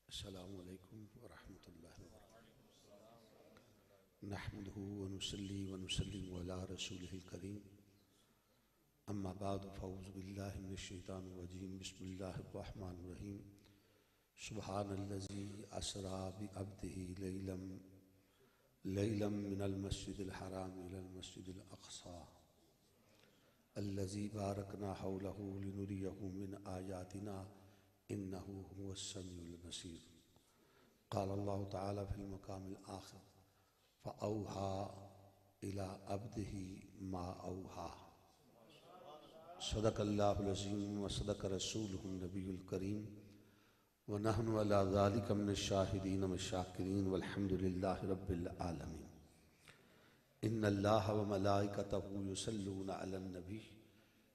अस्सलामु अलैकुम वरहमतुल्लाहि वबरकातुहू नहमदुहु व नुसल्ली व नुसल्लिमु अला रसूलिहिल करीम अम्मा बादु फ़अऊज़ु बिल्लाहि मिनश शैतानिर रजीम बिस्मिल्लाहिर रहमानिर रहीम सुब्हानल्लज़ी अस्रा बिअब्दिही लैलम मिनल मस्जिदिल हराम इलल मस्जिदिल अक़सा अल्लज़ी बारकना हौलहू लिनुरियहू मिन आयातिना इन्नहु हुवस समीउल बसीर। क़ाल अल्लाहु तआला फ़िल मक़ामिल आख़िर फ़अौहा इला अब्दिही मा औहा। सदक़ल्लाहुल अज़ीम व सदक़ रसूलुहुन नबियुल करीम व नहनु अला ज़ालिका मिनश शाहिदीन व शाकिरीन वल्हम्दुलिल्लाहि रब्बिल आलमीन। इन्नल्लाहा व मलाइकतहु युसल्लूना अलन नबी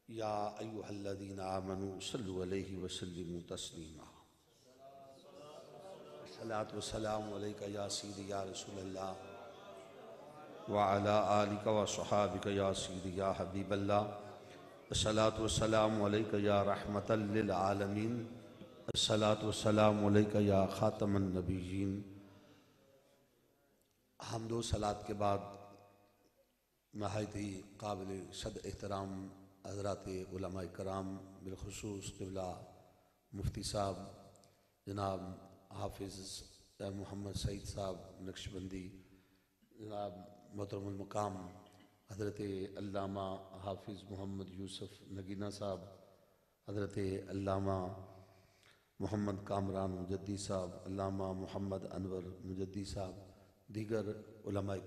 या अय्युहल्लज़ीना आमनू सल्लु अलैहि व सल्लिमू तस्लीमा। अस्सलातु वस्सलामु अलैका या सय्यदी या रसूलल्लाह व अला आलिका व सहाबिका या सय्यदी या हबीबल्लाह। अस्सलातु वस्सलामु अलैका या रहमतल लिल आलमीन। अस्सलातु वस्सलामु अलैका या खातमन नबिय्यीन। हम्दो सलात के बाद नहायत ही काबिल सद एहतराम हज़रात उलमाए कराम बिलखुसूस क़िबला मुफ्ती साहब जनाब हाफिज़ मोहम्मद सईद साहब नक्शबंदी, जनाब मोहतरमुल मकाम हज़रत अल्लामा हाफिज़ मोहम्मद यूसुफ नगीना साहब, हज़रत अल्लामा मोहम्मद कामरान मुजद्दी साहब, अल्लामा मोहम्मद अनवर मुजद्दी साहब, दीगर उलमाए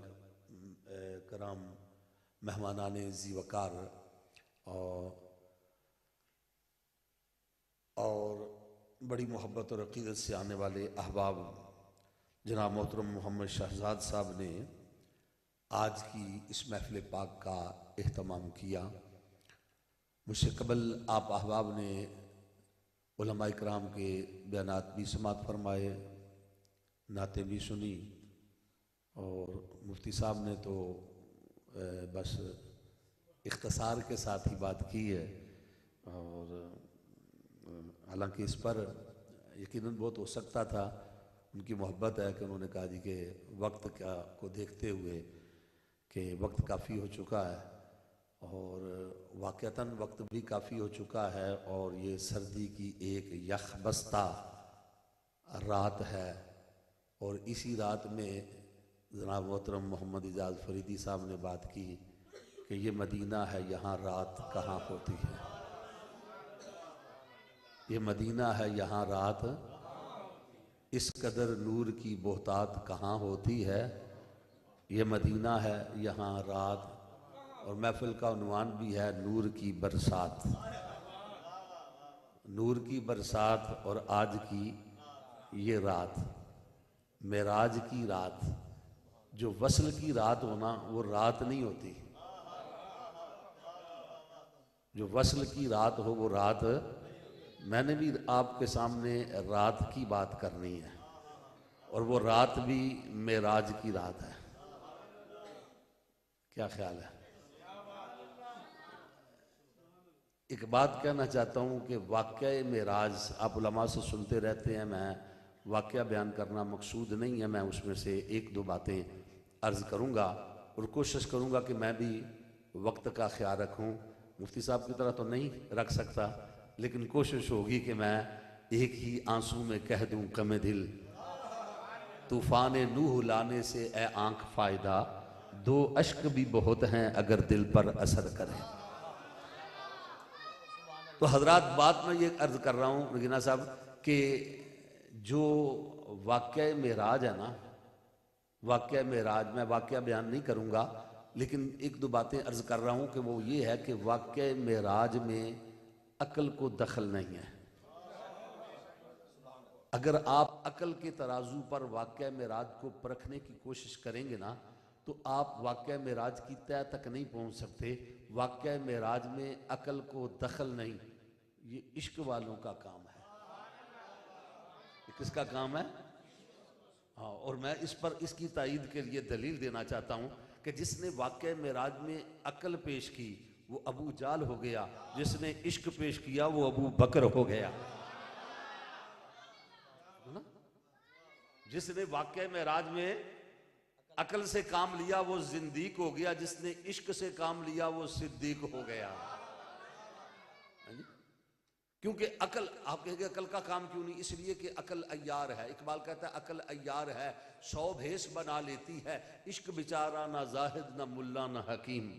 कराम, मेहमानाने ज़ीवकार और बड़ी मोहब्बत और अक़ीदत से आने वाले अहबाब, जनाब मोहतरम मोहम्मद शहजाद साहब ने आज की इस महफ़िल पाक का एहतमाम किया। मुझसे कबल आप अहबाब ने उलमाए कराम के बयानात भी समात फरमाए, नाते भी सुनी और मुफ्ती साहब ने तो बस इख्तसार के साथ ही बात की है। और हालांकि इस पर यकीनन बहुत हो सकता था, उनकी मोहब्बत है कि उन्होंने कहा जी कि वक्त को देखते हुए कि वक्त काफ़ी हो चुका है और वाक़तन वक्त भी काफ़ी हो चुका है और ये सर्दी की एक यखबस्ता रात है और इसी रात में जनाब मोहतरम मोहम्मद इजाज़ फरीदी साहब ने बात की कि ये मदीना है, यहाँ रात कहाँ होती है। ये मदीना है, यहाँ रात इस कदर नूर की बोहतात कहाँ होती है। ये मदीना है, यहाँ रात, और महफिल का उन्वान भी है नूर की बरसात। नूर की बरसात और आज की ये रात, मेराज की रात, जो वसल की रात होना वो रात नहीं होती। जो वसल की रात हो वो रात। मैंने भी आपके सामने रात की बात करनी है और वो रात भी मेराज की रात है। क्या ख्याल है? एक बात कहना चाहता हूँ कि वाक़या मेराज आप उलमा से सुनते रहते हैं, मैं वाक़या बयान करना मकसूद नहीं है। मैं उसमें से एक दो बातें अर्ज़ करूँगा और कोशिश करूँगा कि मैं भी वक्त का ख्याल रखूँ। मुफ्ती साहब की तरह तो नहीं रख सकता, लेकिन कोशिश होगी कि मैं एक ही आंसू में कह दूँ कमे दिल, तूफ़ान नूह लाने से ए आँख फ़ायदा, दो अश्क भी बहुत हैं अगर दिल पर असर करें। तो हजरात, बात मैं ये अर्ज़ कर रहा हूँ नगीना साहब कि जो वाक़या मेराज है ना, वाक़या मेराज, मैं वाक़या बयान नहीं करूँगा लेकिन एक दो बातें अर्ज़ कर रहा हूँ कि वो ये है कि वाक़या मेराज में अक्ल को दखल नहीं है। अगर आप अक्ल के तराजू पर वाक़या मेराज को परखने की कोशिश करेंगे ना तो आप वाक़या मेराज की तह तक नहीं पहुँच सकते। वाक़या मेराज में अक्ल को दखल नहीं, ये इश्क वालों का काम है। ये किसका काम है? हाँ, और मैं इस पर इसकी तायीद के लिए दलील देना चाहता हूँ कि जिसने वाक़या मेराज में अक्ल पेश की वो अबू जाल हो गया, जिसने इश्क पेश किया वो अबू बकर हो गया। ना? जिसने वाक़या मेराज में अकल से काम लिया वो जिंदीक हो गया, जिसने इश्क से काम लिया वो सिद्दीक हो गया। क्योंकि अकल, आप कहेंगे अकल का काम क्यों नहीं? इसलिए कि अकल अय्यार है। इकबाल कहता है अकल अय्यार है, 100 भेष बना लेती है, इश्क बेचारा ना जाहिद ना मुल्ला ना हकीम।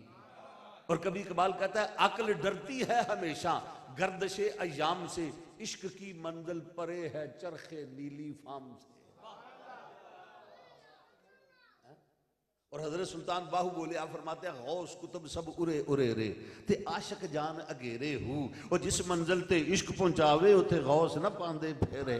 और कभी इकबाल कहता है अकल डरती है हमेशा गर्दशे अय्याम से, इश्क की मंजिल परे है चरखे नीली फाम से। और हजरत सुल्तान बाहू बोले, आप फरमाते हैं गौस कुतुब सब उरे उरे रे ते आशिक जान अगेरे हूँ, और जिस मंजिल ते इश्क पहुंचावे उते गौस न पांदे फेरे।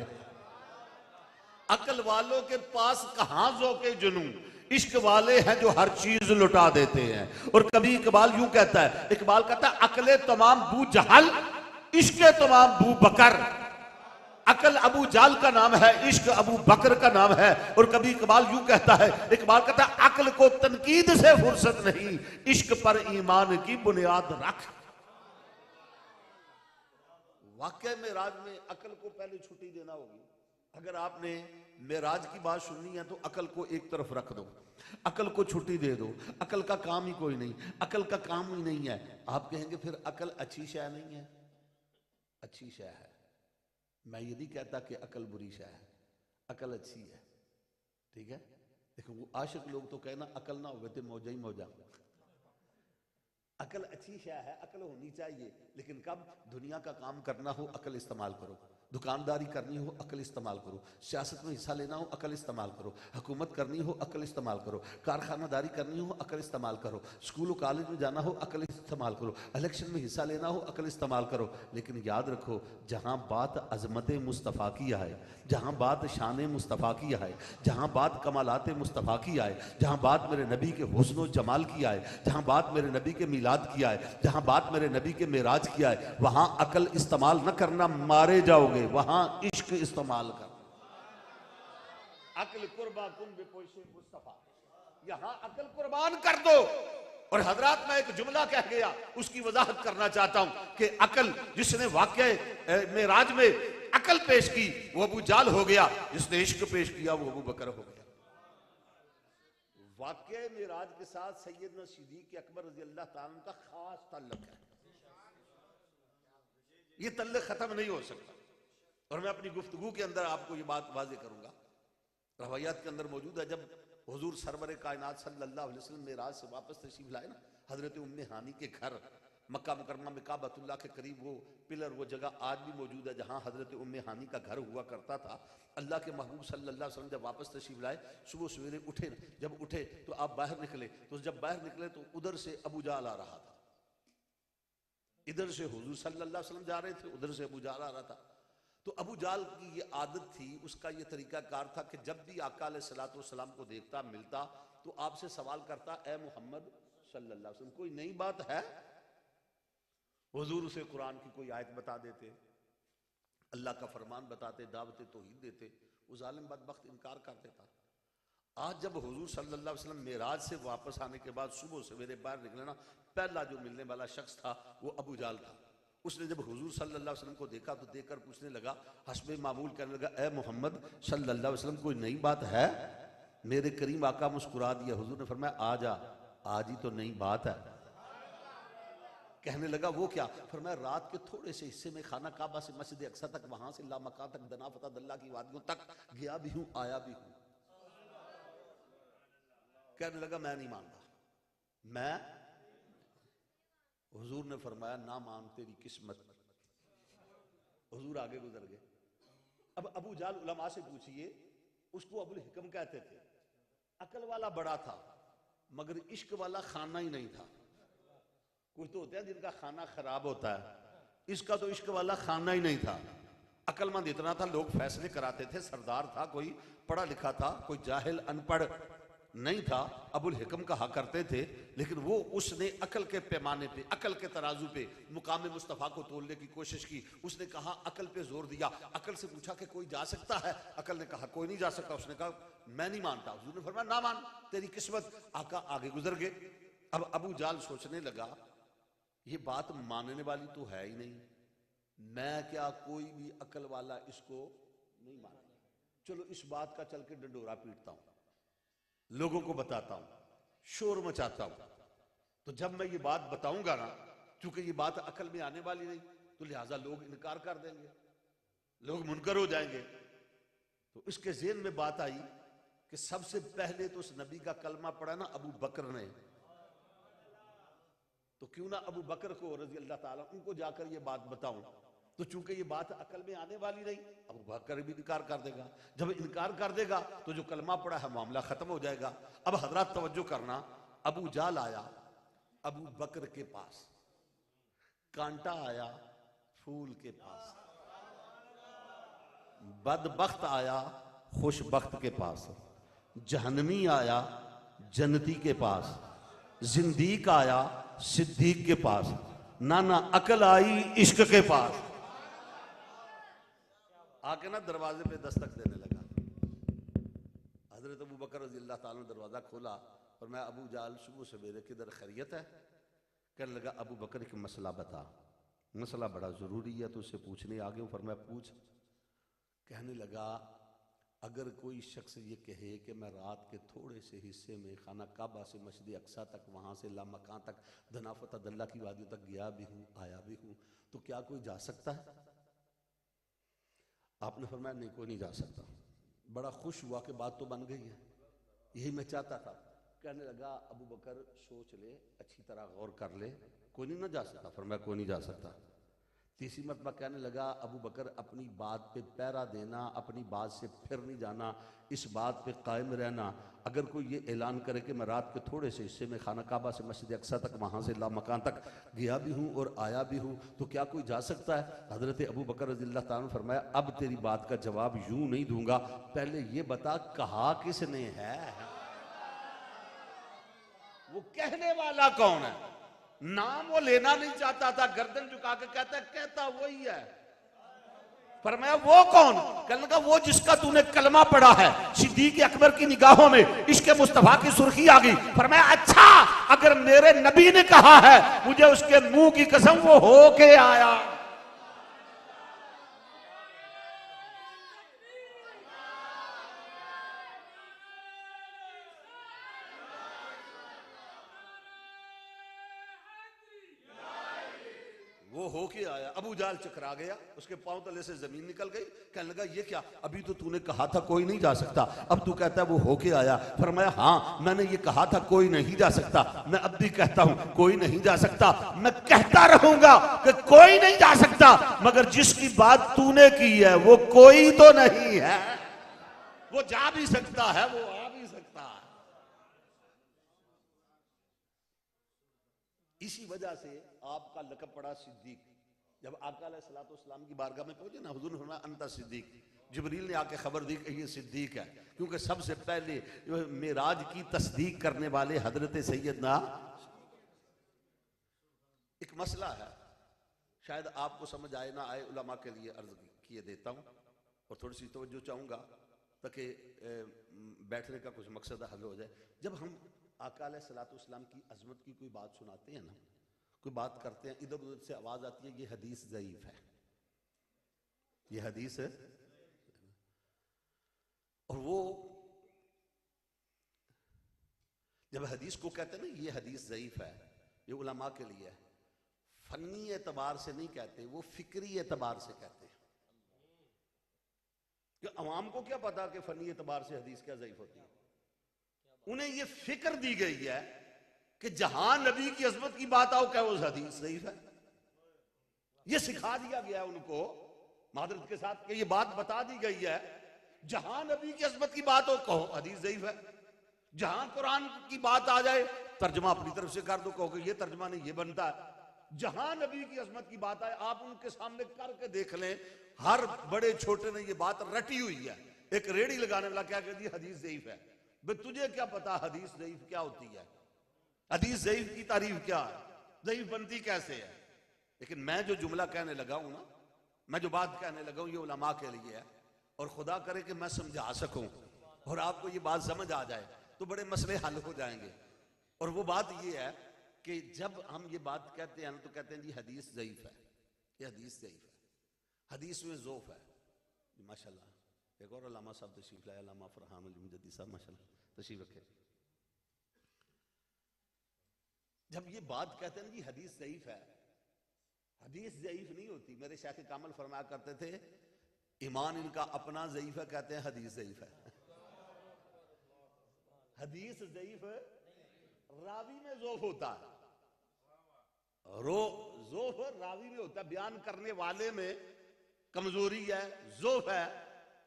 अकल वालों के पास कहां ज़ौक़े जुनू, इश्क वाले हैं जो हर चीज लुटा देते हैं। और कभी इकबाल यूं कहता है, इकबाल कहता है अकले तमाम बू जहल, इश्क तमाम बू बकर। अकल अबू जाल का नाम है, इश्क अबू बकर का नाम है। और कभी इकबाल यूं कहता है, इकबाल कहता है अकल को तनकीद से फुर्सत नहीं, इश्क पर ईमान की बुनियाद रख। वाकई मेराज में अकल को पहले छुट्टी देना होगी। अगर आपने मेराज की बात सुननी है तो अकल को एक तरफ रख दो, अकल को छुट्टी दे दो। अकल का काम ही कोई नहीं, अकल का काम ही नहीं है। आप कहेंगे फिर अकल अच्छी शय नहीं है? अच्छी शय है। मैं ये नहीं कहता कि अकल बुरी शय है, अकल अच्छी है, ठीक है। देखो वो आशिक लोग तो कहना अकल ना हो तो मौजा ही मौजा। अकल अच्छी शय है, अकल होनी चाहिए, लेकिन कब दुनिया का काम करना हो अकल इस्तेमाल करो, दुकानदारी करनी हो अकल इस्तेमाल करो, सियासत में हिस्सा लेना हो अकल इस्तेमाल करो, हुकूमत करनी हो अकल इस्तेमाल करो, कारखानादारी करनी हो अकल इस्तेमाल करो, स्कूल कॉलेज में जाना हो अकल इस्तेमाल करो, इलेक्शन में हिस्सा लेना हो अकल इस्तेमाल करो। लेकिन याद रखो, जहाँ बात अजमत मुस्तफ़ा की आए, जहाँ बात शान मुस्तफ़ा की आए, जहाँ बात कमालात मुस्तफ़ा की आए, जहाँ बात मेरे नबी के हुस्न व जमाल की आए, जहाँ बात मेरे नबी के मिलाद की आए, जहाँ बात मेरे नबी के मेराज की आए, वहाँ अकल इस्तेमाल न करना, मारे जाओगे। वहां इश्क इस्तेमाल कर। अकल कुर्बा कुन बेपोशे मुस्तफा, यहां अकल कुर्बान कर दो। और हजरात मैं एक जुमला कह गया, उसकी वजाहत करना चाहता हूं कि अकल, जिसने वाकई मेराज में अकल पेश की वो अबू जाल हो गया, जिसने इश्क पेश किया वो अबू बकर हो गया। वाकई मेराज के साथ सैयदना सिद्दीक़ अकबर रज़ी अल्लाह ताला का खास ताल्लुक है, ये ताल्लुक खत्म नहीं हो सकता। और मैं अपनी गुफ्तगू के अंदर आपको ये बात वाज़े करूंगा, रवायात के अंदर मौजूद है। जब हुजूर सरवर कायनात सल्लल्लाहु अलैहि वसल्लम मेराज से वापस तशरीफ लाए ना, हजरत उम्मे हानी के घर मक्का मुकर्रमा में काबतुल्लाह के करीब वो पिलर, वो जगह आज भी मौजूद है जहां हजरत उम्मे हानी का घर हुआ करता था। अल्लाह के महबूब सल्लल्लाहु अलैहि वसल्लम जब वापस तशरीफ लाए, सुबह सवेरे उठे, जब उठे तो आप बाहर निकले, तो जब बाहर निकले तो उधर से अबू जाल आ रहा था, इधर से हुजूर सल्लल्लाहु अलैहि वसल्लम जा रहे थे, उधर से अबू जाल आ रहा था। तो अबू जाल की ये आदत थी, उसका ये तरीका कार था कि जब भी आका अलैहिस्सलातु वस्सलाम को देखता मिलता तो आपसे सवाल करता, ए मोहम्मद सल्लल्लाहु अलैहि वसल्लम कोई नई बात है? हुजूर उसे कुरान की कोई आयत बता देते, अल्लाह का फरमान बताते, दावत तौहीद देते, वो जालिम बदबख्त इनकार कर देता। आज जब हुजूर सल्लल्लाहु अलैहि वसल्लम मेराज से वापस आने के बाद सुबह सवेरे बाहर निकले ना, पहला जो मिलने वाला शख्स था वो अबू जाल था। उसने जब हुजूर सल्लल्लाहु अलैहि वसल्लम को देखा तो देखकर पूछने लगा, हस्बे मामूल कहने लगा, ए मोहम्मद सल्लल्लाहु अलैहि वसल्लम कोई नई बात है? मेरे करीम आका मुस्कुरा दिया। हुजूर ने फरमाया, आ जा, आज ही तो नई बात है। कहने लगा वो क्या? फरमाया रात के थोड़े से हिस्से में खाना काबा से मस्जिद अक्सा तक, वहां से लामका तक, दनाफता दल्ला की वादियों तक गया भी हूं, आया भी हूं। कहने लगा मैं नहीं मानता, मैं। हुजूर ने फरमाया ना मान तेरी किस्मत। हुजूर आगे गुजर गए। अब अबू जाल उलमा से पूछिए, उसको अबुल हिकम कहते थे, अकल वाला बड़ा था मगर इश्क वाला खाना ही नहीं था। कुछ तो होते हैं जिनका खाना खराब होता है, इसका तो इश्क वाला खाना ही नहीं था। अकलमंद इतना था, लोग फैसले कराते थे, सरदार था, कोई पढ़ा लिखा था, कोई जाहिल अनपढ़ नहीं था, अबुल हिकम कहा करते थे। लेकिन वो उसने अकल के पैमाने पे, अकल के तराजू पे मुकाम मुस्तफ़ा को तोलने की कोशिश की। उसने कहा, अकल पे जोर दिया। अकल से पूछा कि कोई जा सकता है? अकल ने कहा कोई नहीं जा सकता। उसने कहा मैं नहीं मानता। हुजूर ने फरमाया ना मान तेरी किस्मत। आका आगे गुजर गए। अब अबू जाल सोचने लगा, ये बात मानने वाली तो है ही नहीं, मैं क्या कोई भी अकल वाला इसको नहीं माना। चलो इस बात का चल के डंडोरा पीटता हूं, लोगों को बताता हूं, शोर मचाता हूं। तो जब मैं ये बात बताऊंगा ना, क्योंकि ये बात अकल में आने वाली नहीं, तो लिहाजा लोग इनकार कर देंगे, लोग मुनकर हो जाएंगे। तो इसके ज़हन में बात आई कि सबसे पहले तो उस नबी का कलमा पढ़ा ना अबू बकर ने, तो क्यों ना अबू बकर को रजी अल्लाह ताला उनको जाकर ये बात बताऊं। तो चूंकि ये बात अकल में आने वाली नहीं, अबू बकर भी इनकार कर देगा। जब इनकार कर देगा तो जो कलमा पड़ा है मामला खत्म हो जाएगा। अब हजरत तवज्जो करना, अबू जाल आया अबू बकर के पास, कांटा आया फूल के पास, बदबख्त आया खुशबख्त के पास, जहन्नमी आया जन्नती के पास, जिंदीक आया सिद्दीक के पास, नाना अकल आई इश्क के पास। आके ना दरवाजे पे दस्तक देने लगा। हजरत अबू बकर रज़ी अल्लाह ताला ने दरवाजा खोला और मैं अबू जाल सुबह सवेरे किधर खैरियत है? कहने लगा अबू बकर एक मसला बता, मसला बड़ा जरूरी है तो उससे पूछने आ गया हूं। फरमाया पूछ। कहने लगा अगर कोई शख्स ये कहे कि मैं रात के थोड़े से हिस्से में खाना काबा से मस्जिद अक्सा तक, वहाँ से लामकान तक, दनाफत दल्ला की वादियों तक गया भी हूँ आया भी हूँ, तो क्या कोई जा सकता है? आपने फरमाया नहीं कोई नहीं जा सकता। बड़ा खुश हुआ कि बात तो बन गई है, यही मैं चाहता था। कहने लगा अबू बकर सोच ले, अच्छी तरह गौर कर ले, कोई नहीं ना जा सकता? फरमाया कोई नहीं जा सकता। तीसरी मरतबा कहने लगा अबू बकर अपनी बात पे पैरा देना, अपनी बात से फिर नहीं जाना, इस बात पे कायम रहना। अगर कोई ये ऐलान करे कि मैं रात के थोड़े से हिस्से में खाना काबा से मस्जिद अक्सा तक, वहाँ से लामकान तक गया भी हूँ और आया भी हूँ, तो क्या कोई जा सकता है? हजरत अबू बकर रज़ियल्लाहु ताला ने फरमाया अब तेरी बात का जवाब यूं नहीं दूंगा, पहले ये बता कहा किसने है? वो कहने वाला कौन है? नाम वो लेना नहीं चाहता था, गर्दन झुका के कहता वही है। फरमाया वो कौन? कहने लगा वो जिसका तूने कलमा पढ़ा है। सिद्दीक अकबर की निगाहों में इश्क मुस्तफा की सुर्खी आ गई। फरमाया अच्छा, अगर मेरे नबी ने कहा है, मुझे उसके मुंह की कसम वो होके आया। वो होके आया। अबू जाल चकरा गया, उसके पांव तले से जमीन निकल गई। कहने लगा ये क्या, अभी तो तूने कहा था कोई नहीं जा सकता, अब तू कहता है वो होके आया। फरमाया हाँ मैंने ये कहा था कोई नहीं जा सकता, मैं अब भी कहता हूं कोई नहीं जा सकता, मैं कहता रहूंगा कि कोई नहीं जा सकता, मगर जिसकी बात तूने की है वो कोई तो नहीं है। वो जा भी सकता है, वो आ भी सकता है। इसी वजह से आपका लक़ब पड़ा सिद्दीक। जब आका अलैहिस्सलाम की बारगाह में पहुंचे ना, हुजूर ने फरमाया अंता सिद्दीक। जिब्रील ने आके खबर दी कि ये सिद्दीक है, क्योंकि सबसे पहले मेराज की तस्दीक करने वाले हजरत सैयदना। एक मसला है, शायद आपको समझ आए ना आए, उलमा के लिए अर्ज किए देता हूं और थोड़ी सी तवज्जो चाहूंगा ताकि बैठने का कुछ मकसद हल हो जाए। जब हम आका अलैहिस्सलाम की अजमत की कोई बात सुनाते हैं ना, कोई बात करते हैं, इधर उधर से आवाज आती है ये हदीस ज़ईफ है, ये हदीस है, और वो जब हदीस को कहते हैं ना ये हदीस ज़ईफ है, ये उलमा के लिए है, फन्नी एतबार से नहीं कहते, वो फिक्री एतबार से कहते हैं। कि अवाम को क्या पता कि फन्नी एतबार से हदीस क्या ज़ईफ होती है? उन्हें ये फिक्र दी गई है कि जहां नबी की अजमत की बात आओ क्या वो हदीस ज़ईफ है। ये सिखा दिया गया उनको मादरत के साथ कि ये बात बता दी गई है, जहां नबी की अजमत की बात हो कहो हदीस ज़ईफ है। जहां कुरान की बात आ जाए तर्जमा अपनी तरफ से कर दो, कहो कि ये तर्जमा नहीं ये बनता है। जहां नबी की अजमत की बात आए आप उनके सामने करके देख लें, हर बड़े छोटे ने ये बात रटी हुई है। एक रेड़ी लगाने वाला क्या कहती है हदीस ज़ईफ है। भाई तुझे क्या पता हदीस ज़ईफ क्या होती है, हदीस ज़ईफ की तारीफ क्या है, ज़ईफ बनती कैसे है। लेकिन मैं जो जुमला कहने लगा हूं ना, मैं जो बात कहने लगा हूं, ये उलमा के लिए है, और खुदा करे कि मैं समझा सकूं और आपको ये बात समझ आ जाए तो बड़े मसले हल हो जाएंगे। और वो बात ये है कि जब हम ये बात कहते हैं तो कहते हैं जी हदीस ज़ईफ है, ये हदीस ज़ईफ है, हदीस में ज़ोफ है। माशाल्लाह एक और अल्लामा साहब तशरीफ लाए, अल्लामा फरहान अली मुजद्दी साहब माशाल्लाह तशरीफ रखे। जब ये बात कहते हैं ना जी हदीस ज़ईफ है, हदीस ज़ईफ नहीं होती। मेरे शेख कामल फरमाया करते थे ईमान इनका अपना ज़ईफ है, कहते हैं हदीस ज़ईफ है। हदीस ज़ईफ रावी में ज़ोफ होता है, ज़ोफ रावी में होता है, बयान करने वाले में कमजोरी है, ज़ोफ है,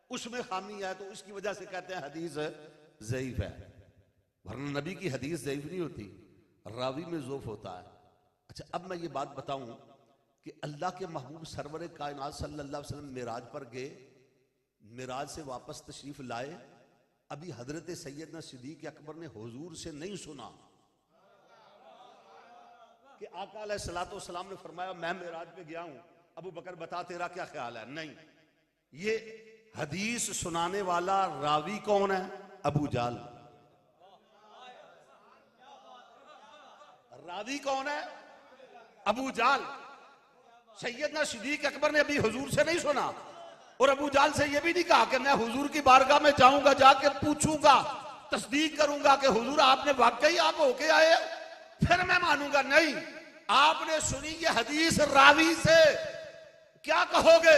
उसमें खामी है, तो उसकी वजह से कहते हैं हदीस ज़ईफ है। वरना नबी की हदीस ज़ईफ नहीं होती, रावी में ज़ोफ होता है। अच्छा, अब मैं ये बात बताऊं कि अल्लाह के महबूब सरवर कायनात सल्लल्लाहु अलैहि वसल्लम मिराज पर गए, मिराज से वापस तशरीफ लाए, अभी हजरत सैयदना सिद्दीक़ अकबर ने हुजूर से नहीं सुना कि आका अलैहिस्सलातु वस्सलाम ने फरमाया मैं मिराज पे गया हूं, अबू बकर बता तेरा क्या ख्याल है। नहीं, ये हदीस सुनाने वाला रावी कौन है? अबू जाल। रावी कौन है? अबू जाल। सैयदना सिद्दीक़ अकबर ने अभी हुजूर से नहीं सुना, और अबू जाल से यह भी नहीं कहा कि मैं हुजूर की बारगाह में जाऊंगा, जाके पूछूंगा, तस्दीक करूंगा कि हुजूर आपने वाकई आप होके आए, फिर मैं मानूंगा। नहीं, आपने सुनी ये हदीस रावी से, क्या कहोगे?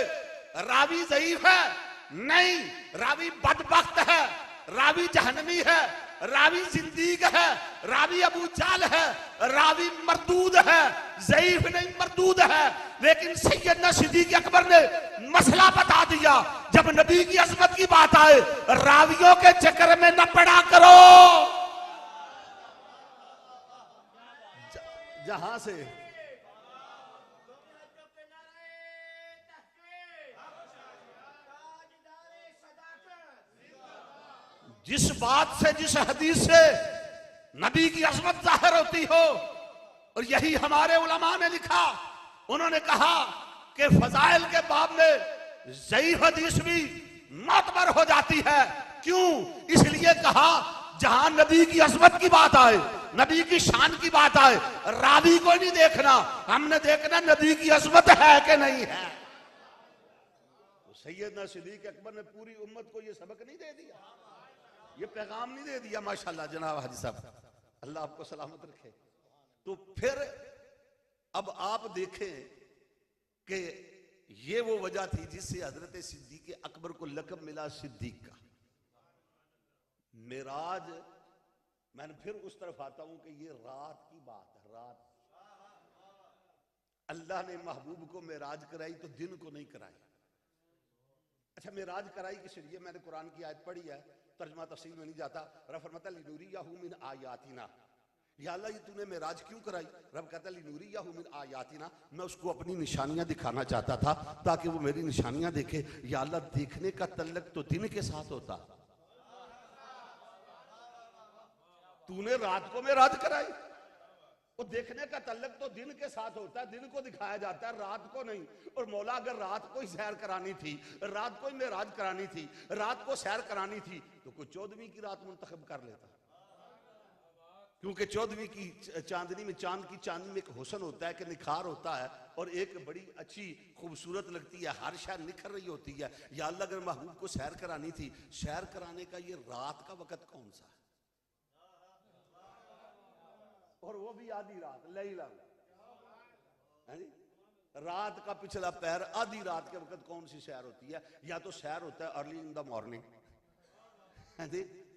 रावी ज़ईफ है? नहीं, रावी बदबख्त है, रावी जहन्नमी है, रावी जिंदीक है, रावी अबू जाल है, रावी मरदूद है, ज़ईफ नहीं मरदूद है। लेकिन सैयदना सिद्दीक़ अकबर ने मसला बता दिया, जब नबी की अजमत की बात आए रावियों के चक्कर में न पड़ा करो। जहां से जिस बात से, जिस हदीस से नबी की अजमत जाहिर होती हो, और यही हमारे उलमा ने लिखा, उन्होंने कहा कि फजाइल के बाब में ज़ईफ हदीस भी मोतबर हो जाती है। क्यों? इसलिए कहा जहां नबी की अजमत की बात आए, नबी की शान की बात आए, रावी को नहीं देखना, हमने देखना नबी की अजमत है कि नहीं है। तो सैयदना सिद्दीक़ अकबर ने पूरी उम्मत को यह सबक नहीं दे दिया, ये पैगाम नहीं दे दिया। माशाल्लाह जनाब हाजी साहब, अल्लाह आपको सलामत रखे। तो फिर अब आप देखें कि ये वो वजह थी जिससे हजरत सिद्दीक़ अकबर को लक़ब मिला सिद्दीक का। मिराज, मैंने फिर उस तरफ आता हूं कि ये रात की बात है। रात अल्लाह ने महबूब को मिराज कराई तो दिन को नहीं कराई। अच्छा, मिराज कराई किस लिए? मैंने कुरान की आयत पढ़ी है, तर्जमा तफसील में नहीं जाता। रब फरमाता लिनूरियहु मिन आयातिना, या अल्लाह ये तूने मिराज क्यों कराई? रब कहता लिनूरियहु मिन आयातिना, मैं उसको अपनी निशानियां दिखाना चाहता था ताकि वो मेरी निशानियां देखे। या अल्लाह देखने का तल्लक तो दिन के साथ होता, तूने रात को मिराज कराई, वो देखने का तल्लक तो दिन के साथ होता है, दिन को दिखाया जाता है, रात को नहीं। और मौला अगर रात को ही सैर करानी थी, रात को ही मिराज करानी थी, रात को सैर करानी थी, तो कोई 14वीं की रात मुंतखब कर लेता। क्योंकि 14वीं की चांदनी में, चांद की चांदनी में एक हुस्न होता है कि निखार होता है, और एक बड़ी अच्छी खूबसूरत लगती है, हर शहर निखर रही होती है। या अल्लाह अगर महबूब को सैर करानी थी, सैर कराने का ये रात का वक्त कौन सा है? और वो भी आधी रात, लैला, रात का पिछला पैर, आधी रात के वक्त कौन सी सैर होती है? या तो सैर होता है अर्ली इन द मॉर्निंग,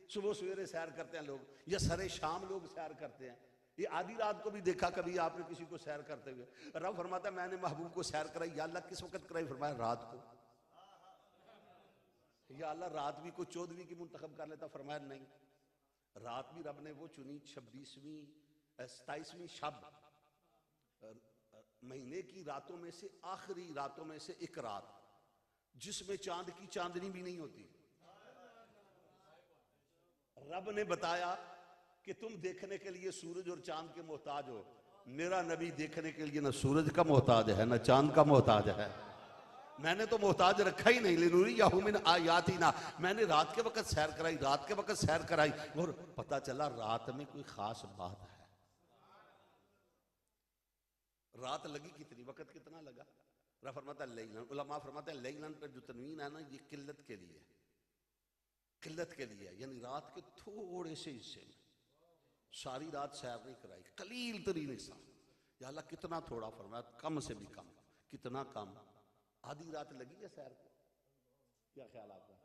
सुबह सवेरे सैर करते हैं लोग, या सरे शाम लोग सैर करते हैं। ये आधी रात को भी देखा कभी आपने किसी को सैर करते हुए? रब फरमाता मैंने महबूब को सैर कराई। या अल्लाह किस वक्त कराई? फरमाया रात को। या अल्लाह रात भी कोई 14वीं की मुंतखब कर लेता? फरमाया नहीं, रात भी रब ने वो चुनी 26वीं 27वीं शब, महीने की रातों में से आखिरी रातों में से एक रात, जिसमें चांद की चांदनी भी नहीं होती। रब ने बताया कि तुम देखने के लिए सूरज और चांद के मोहताज हो, मेरा नबी देखने के लिए ना सूरज का मोहताज है ना चांद का मोहताज है। मैंने तो मोहताज रखा ही नहीं। लिनूरियहु मिन आयातिना, मैंने रात के वक्त सैर कराई, रात के वक्त सैर कराई, और पता चला रात में कोई खास बात है। रात लगी कितनी, वक्त कितना लगा? फरमाता लैलन, उलमा फरमाते हैं लैलन पर जो तनवीन है ना, ये किल्लत के लिए, किल्लत के लिए, यानी रात के थोड़े से हिस्से में, सारी रात सैर नहीं कराई, कलील तरीन हिस्सा। या अल्लाह कितना थोड़ा फरमाया, कम से भी कम। कितना कम? आधी रात लगी है सैर को? क्या ख्याल आपका?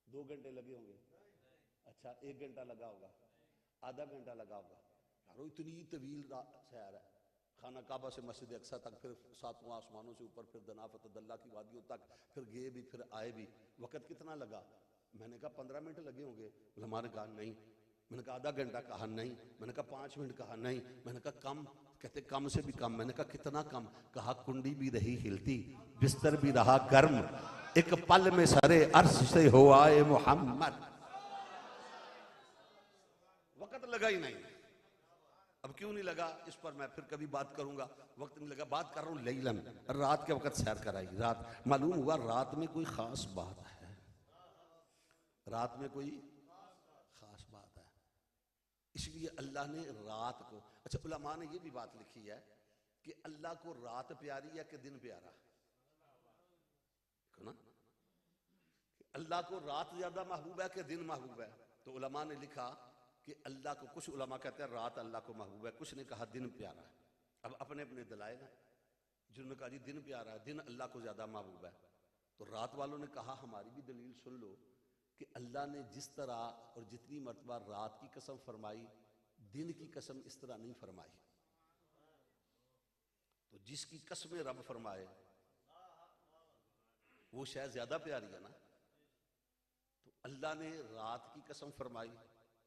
2 घंटे लगे होंगे? अच्छा, 1 घंटा लगा होगा, आधा घंटा लगा होगा। यारो इतनी तवील सैर है, खाना काबा से मस्जिद अक्सा तक, फिर 7वां आसमानों से ऊपर, फिर दनाफत दल्ला की वादियों तक, फिर गए भी फिर आए भी। वक़्त कितना लगा? मैंने कहा 15 मिनट लगे होंगे। उलमा ने कहा नहीं। मैंने कहा आधा घंटा, कहा नहीं। मैंने कहा 5 मिनट, कहा नहीं। मैंने कहा कम, कहते कम से भी कम। मैंने कहा कितना कम? कहा कुंडी भी रही हिलती, बिस्तर भी रहा गर्म, एक पल में सरे अर्श से हो आए मोहम्मद। वक़्त लगा ही नहीं। अब क्यों नहीं लगा, इस पर मैं फिर कभी बात करूंगा। वक्त नहीं लगा, बात कर रहा हूं लैलन, रात के वक्त सैर कराई। रात मालूम हुआ रात में कोई खास बात है, रात में कोई खास बात है, इसलिए अल्लाह ने रात को। अच्छा, उलमा ने ये भी बात लिखी है कि अल्लाह को रात प्यारी है कि दिन प्यारा ना? अल्लाह को रात ज्यादा महबूब है कि दिन महबूब है? तो उलमा ने लिखा कि अल्लाह को, कुछ उलमा कहते हैं रात अल्लाह को महबूब है, कुछ ने कहा दिन प्यारा है। अब अपने अपने दलाइल हैं, जिन्होंने कहा जी दिन प्यारा है, दिन अल्लाह को ज्यादा महबूब है। तो रात वालों ने कहा हमारी भी दलील सुन लो कि अल्लाह ने जिस तरह और जितनी मर्तबा रात की कसम फरमाई, दिन की कसम इस तरह नहीं फरमाई। तो जिसकी कसमें रब फरमाए वो शायद ज्यादा प्यारी है ना। तो अल्लाह ने रात की कसम फरमाई,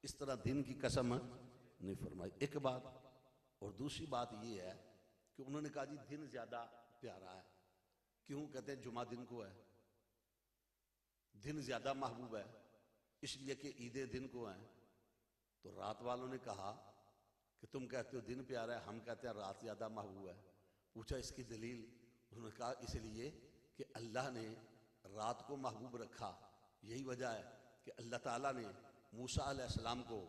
इस तरह दिन की कसम नहीं फरमाई। एक बात। और दूसरी बात ये है कि उन्होंने कहा जी दिन ज्यादा प्यारा है। क्यों? कहते हैं जुमा दिन को है, दिन ज्यादा महबूब है, इसलिए कि ईदे दिन को है। तो रात वालों ने कहा कि तुम कहते हो दिन प्यारा है, हम कहते हैं रात ज्यादा महबूब है। पूछा इसकी दलील? उन्होंने कहा इसलिए कि अल्लाह ने रात को महबूब रखा। यही वजह है कि अल्लाह ताला ने मूसा अलैहिस्सलाम को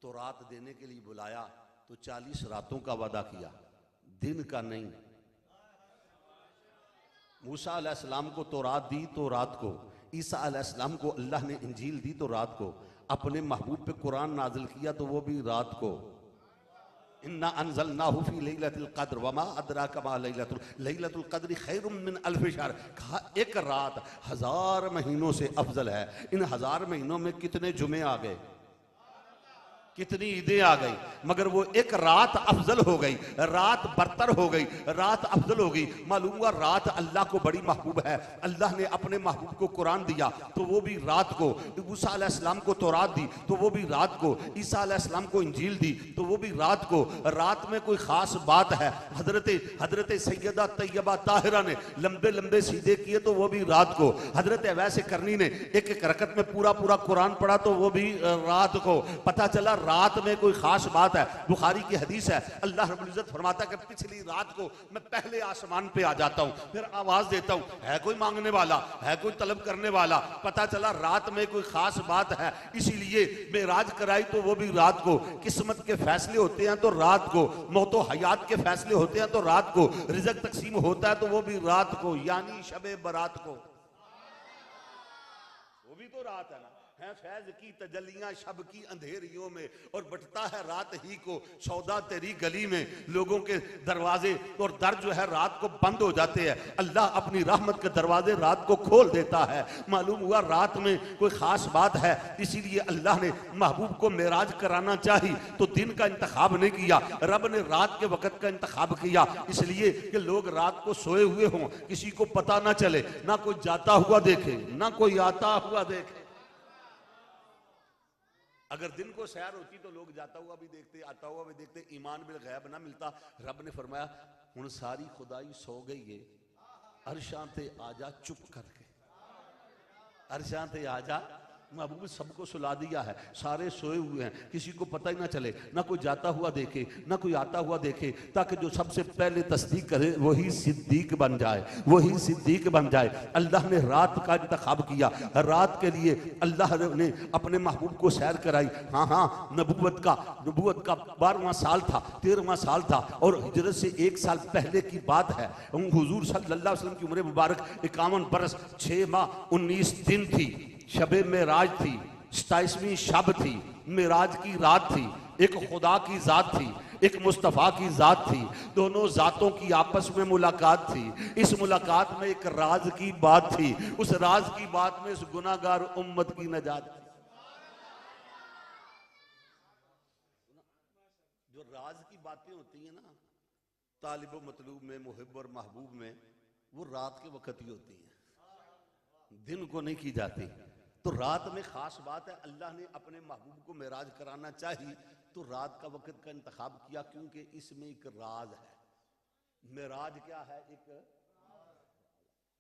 तौरात देने के लिए बुलाया तो 40 रातों का वादा किया, दिन का नहीं। मूसा अलैहिस्सलाम को तौरात दी तो रात को, ईसा अलैहिस्सलाम को अल्लाह ने इंजील दी तो रात को, अपने महबूब पे कुरान नाजिल किया तो वो भी रात को। इन्ना अंज़लनाहु फी लैलतिल क़द्र वमा अदराका मा लैलतुल क़द्रि खैरुम मिन अल्फ़ि शहर। कहा एक रात 1000 महीनों से अफजल है। इन 1000 महीनों में कितने जुमे आ गए, कितनी ईदें आ गई, मगर वो एक रात अफजल हो गई, रात बरतर हो गई, रात अफजल हो गई। मालूम हुआ रात अल्लाह को बड़ी महबूब है। अल्लाह ने अपने महबूब को कुरान दिया तो वो भी रात को, मूसा अलैहिस्सलाम को तौरात दी तो वो भी रात को, ईसा अलैहिस्सलाम को इंजील दी तो वो भी रात को। रात में कोई खास बात है। हजरत सैयदा तैयबा ताहिरा ने लंबे लंबे सीधे किए तो वो भी रात को। हजरत अवैस करनी ने एक एक रकत में पूरा पूरा कुरान पढ़ा तो वो भी रात को। पता चला रात में कोई खास बात है। बुखारी की हदीस है, अल्लाह रब्बुल इज्जत फरमाता है कि पिछली रात को मैं पहले आसमान पे आ जाता हूँ, फिर आवाज देता हूँ है कोई मांगने वाला, है कोई तलब करने वाला। पता चला रात में कोई खास बात है, इसीलिए मेराज कराई तो वो भी रात को। किस्मत के फैसले होते हैं तो रात को, मौतो हयात के फैसले होते हैं तो रात को, रिज़्क़ तकसीम होता है तो वो भी रात को, यानी शबे बारात को, वो भी तो रात है ना। है फैज की तजलियां शब की अंधेरियों में और बटता है रात ही को सौदा तेरी गली में। लोगों के दरवाजे और दर जो है रात को बंद हो जाते हैं, अल्लाह अपनी रहमत के दरवाजे रात को खोल देता है। मालूम हुआ रात में कोई खास बात है, इसीलिए अल्लाह ने महबूब को मेराज कराना चाहिए तो दिन का इंतखाब नहीं किया, रब ने रात के वक्त का इंतखाब किया। इसलिए कि लोग रात को सोए हुए हों, किसी को पता ना चले, ना कोई जाता हुआ देखे ना कोई आता हुआ देखे। अगर दिन को सैर होती तो लोग जाता हुआ भी देखते, आता हुआ भी देखते, ईमान बिल गैब ना मिलता। रब ने फरमाया हुण सारी खुदाई सो गई है, अरशां ते आजा चुप करके, अरशां ते आजा। महबूब सबको सुला दिया है, सारे सोए हुए हैं, किसी को पता ही ना चले, ना कोई जाता हुआ देखे ना कोई आता हुआ देखे, ताकि जो सबसे पहले तस्दीक करे वही सिद्दीक बन जाए, वही सिद्दीक बन जाए। अल्लाह ने रात का इंतखाब किया, रात के लिए अल्लाह ने अपने महबूब को सैर कराई। हाँ, नबूवत का 12वां साल था, 13वां साल था और हिजरत से 1 साल पहले की बात है। हुजूर सल्लल्लाहु अलैहि वसल्लम की उम्र मुबारक 51 बरस 6 माह 19 दिन थी। शबे मेराज थी, 27वीं शब थी, मेराज की रात थी। एक खुदा की जात थी, एक मुस्तफ़ा की जात थी, दोनों जातों की आपस में मुलाकात थी। इस मुलाकात में एक राज की बात थी, उस राज की बात में इस गुनाहगार उम्मत की नजात थी। जो राज की बातें होती है ना तालिब मतलूब में, मुहिब और महबूब में, वो रात के वक्त ही होती हैं, दिन को नहीं की जाती। तो रात में खास बात है, अल्लाह ने अपने महबूब को मेराज कराना चाहिए तो रात का वक्त का इंतखाब किया, क्योंकि इसमें एक राज है। मेराज क्या है? एक।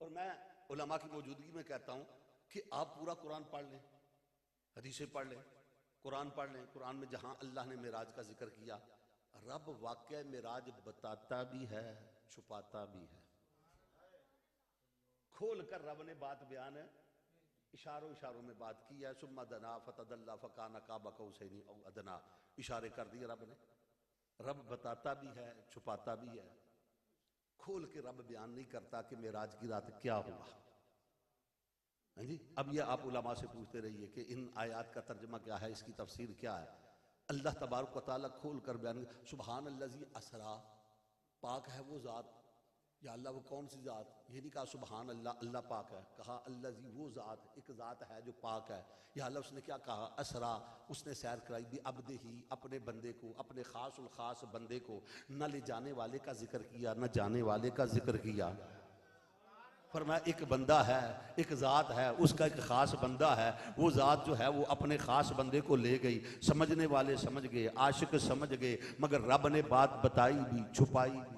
और मैं उलमा की मौजूदगी में कहता हूं कि आप पूरा कुरान पढ़ लें, हदीसें पढ़ लें, कुरान पढ़ लें। कुरान में जहां अल्लाह ने मेराज का जिक्र किया, रब वाकई मेराज बताता भी है, छुपाता भी है। खोल कर रब ने बात बयान इशारों इशारों में बात की है। सुम्मा दना फतदल्ला फकाना काबा कौसैनी औ अदना, इशारे कर दिए रब ने। रब बताता भी है, छुपाता भी है। खोल के रब बयान नहीं करता कि मेराज की रात क्या हुआ। हाँ जी, अब ये आप उलमा से पूछते रहिए कि इन आयात का तर्जमा क्या है, इसकी तफसीर क्या है। अल्लाह तबारक व तआला खोल कर बयान, सुबहान अल्लज़ी असरा, पाक है वो ज़ात। या अल्लाह वो कौन सी ज़ात? ये नहीं कहा सुबहान अल्लाह, अल्लाह पाक है, कहा अल्लज़ी वो ज़ात, एक ज़ात है जो पाक है। या अल्लाह उसने क्या कहा? असरा, उसने सैर कराई भी अब्दे ही, अपने बंदे को, अपने खास उल खास बंदे को। न ले जाने वाले का जिक्र किया, न जाने वाले का जिक्र किया। फरमाया एक बंदा है, एक ज़ात है, उसका एक ख़ास बंदा है। वो ज़ात जो है वो अपने ख़ास बंदे को ले गई। समझने वाले समझ गए, आशिक समझ गए, मगर रब ने बात बताई भी, छुपाई भी।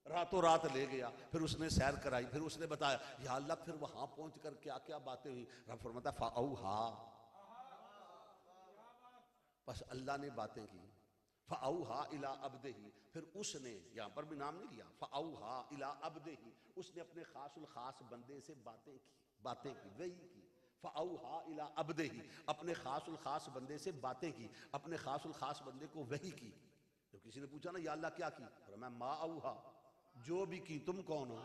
रातों रात ले गया, फिर उसने सैर कराई, फिर उसने बताया। या अल्लाह फिर वहां पहुंच कर क्या क्या बातें हुई। रब फरमाता फ़अौहा, बस अल्लाह ने बातें की। फ़अौहा इला अब्दिही, फिर उसने, यहां पर भी नाम नहीं लिया, फ़अौहा इला अब्दिही, उसने अपने खासुल खास बंदे से बातें की, वही की। फ़अौहा इला अब्दिही, अपने खासुल खास बंदे से बातें की, अपने खासुल खास बंदे को वही की। तो किसी ने पूछा ना या अल्लाह क्या की? मैं मा औहा, जो भी की। तुम कौन हो?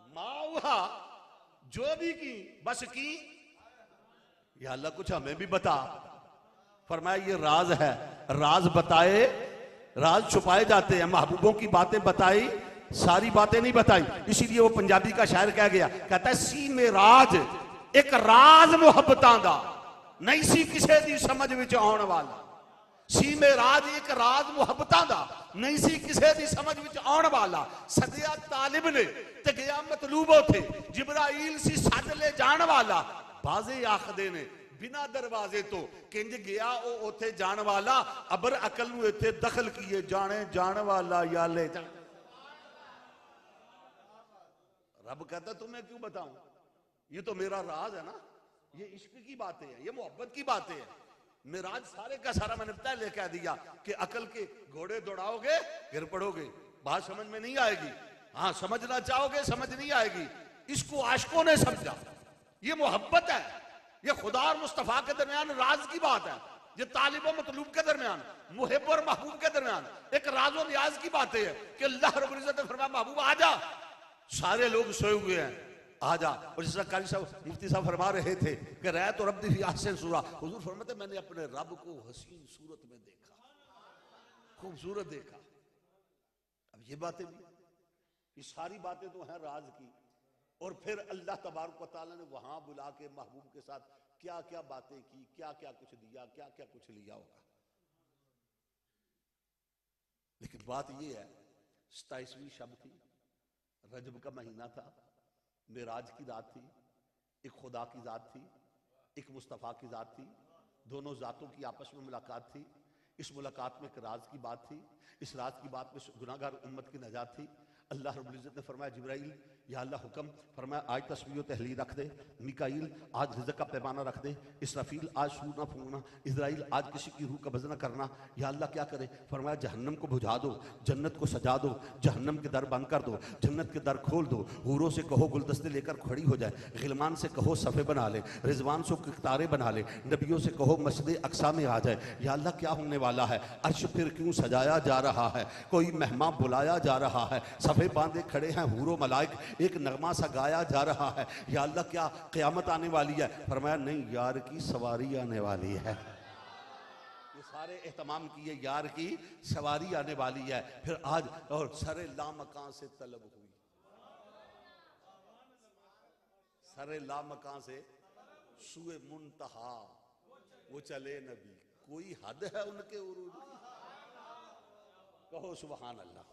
माउहा, जो भी की, बस की। या अल्लाह कुछ हमें भी बता। फरमाया ये राज है, राज बताए, राज छुपाए जाते हैं। महबूबों की बातें बताई, सारी बातें नहीं बताई। इसीलिए वो पंजाबी का शायर कह गया, कहता है सी में राज एक राज मुहब्बतां दा, नहीं सी किसे दी समझ विच आउण वाला। सी में राज एक राज मुहब्बतां दा, नहीं सी किसे दी समझ विच आउण वाला। सदिया तालिब ने ते गया मतलूब उथे, जिब्राइल सी सद ले जाण वाला। बाजे आखदे ने बिना दरवाजे तो किंज गया ओ उथे जाण वाला। अबर अकल नूं इथे दखल किए, जाने जाण वाला या ले जा। रब कहता तुम्हें क्यों बताऊं, ये तो मेरा राज है ना। ये इश्क की बातें हैं, ये मोहब्बत की बातें हैं। मेराज सारे का सारा मैंने पहले कह दिया कि अकल के घोड़े दौड़ाओगे गिर पड़ोगे, बात समझ में नहीं आएगी। हाँ समझना चाहोगे समझ नहीं आएगी। इसको आशिकों ने समझा, ये मोहब्बत है, ये खुदा और मुस्तफा के दरमियान राज की बात है। ये तालिब और मतलूब के दरमियान, मुहिब और महबूब के दरमियान एक राज और नियाज की बातें है कि अल्लाह रब्बुल इज्जत ने फरमाया महबूब आ जा, सारे लोग सोए हुए हैं, आ जा। और जिस कारी साहब मुफ्ती साहब फरमा रहे थे कि रह तो रब दी आसन सूरा, हुजूर फरमाते मैंने अपने रब को हसीन सूरत में देखा, खूबसूरत देखा। अब ये बातें भी, ये सारी बातें तो हैं राज की। और फिर अल्लाह तबारक व तआला ने वहां बुला के महबूब के साथ क्या क्या बातें की, क्या क्या कुछ दिया, क्या क्या कुछ लिया होगा। लेकिन बात यह है 27वीं शब थी, रजब का महीना था, मेराज की रात थी, एक खुदा की जात थी, एक मुस्तफ़ा की जात थी, दोनों जातों की आपस में मुलाकात थी। इस मुलाकात में एक राज की बात थी, इस राज की बात में गुनाहगार उम्मत की नजात थी। अल्लाह रब्बुल इज्जत ने फरमाया जिब्राइल या अल्लाह हुक्म, फरमाया आज तस्बीह व तहलील रख दे, मिकाईल आज रिज़्क़ का पैमाना रख दे, इसराफील आज सूर ना फूंकना, इज़राइल आज किसी की रूह कब्ज़ ना करना। या अल्लाह क्या करे? फरमाया जहन्नम को बुझा दो, जन्नत को सजा दो, जहन्नम के दर बंद कर दो, जन्नत के दर खोल दो। हूरों से कहो गुलदस्ते लेकर खड़ी हो जाए, गिलमान से कहो सफ़े बना ले, रिजवान से कतारे बना ले, नबियों से कहो मस्जिद अक्सा में आ जाए। या अल्लाह क्या होने वाला है? अर्श फिर क्यों सजाया जा रहा है? कोई मेहमान बुलाया जा रहा है, सफ़े सफ़े बांधे खड़े हैं हूरो मलाइक, एक नगमा सा गाया जा रहा है, या अल्लाह क्या क़यामत आने वाली है? फरमाया नहीं, यार की सवारी आने वाली है। ये सारे एहतमाम किए, यार की सवारी आने वाली है। फिर आज और सरे लामकान से तलब हुई, सरे लामकान से सुए मुंतहा वो चले नबी, कोई हद है उनके उरूज की? कहो सुबहान अल्लाह।